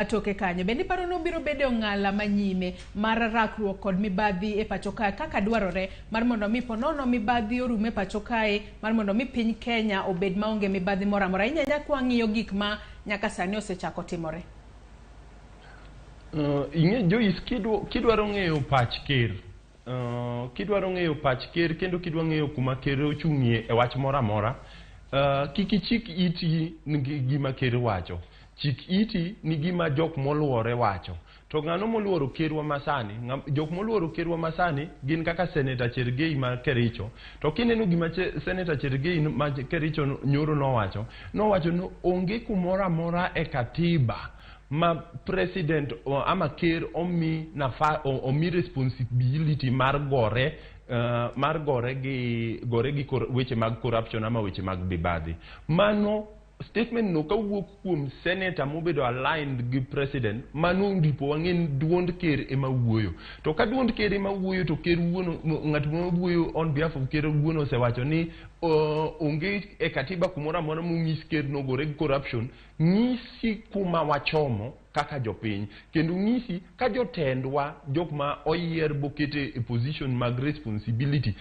atoke kanyo bende paro no biro bedo ng'ala manyime mar rakruok kod mibadhi e pacho kae kaka dwarore mar mondo mi ponono mibadhi orume e pacho kae mar mondo mi piny Kenya obed maonge mibadhi moro amora. Inyanya kwang'iyo gik ma nyaka sani osechako timore. Joyce, kidwaro ng'eyo pach ker, kendo kidwa ng'eyo kuma ker ochung'ie e wach moro amora, kik ichik iti ni gima ker wacho. Chik iti ni gima jok moluore wacho. To ng'ano moluoro kerwa masani, jok moluoro kerwa masani gin kaka Senator Chergei ma Kericho. To kineno gima Senator Chergei ma Kericho nyoro nowacho no onge kumoro amora e katiba ma president ama ker omi responsibility mar gore gi weche mag corruption ama weche mag mibadhi. Mano statement no kawuok kuom senator mobedo aligned gi president, mano ndipo wang'en duond ker ema wuoyo. To ka duond ker ema wuoyo to ker wuono, ng'at ma wuoyo on behalf of ker wuono osewacho ni onge e katiba kumoro amora mong'is ker nogore gi corruption, ng'isi kuma wachomo kaka jopiny, kendo ng'isi ka jotendwa jok ma oyier bokete e position mag responsibility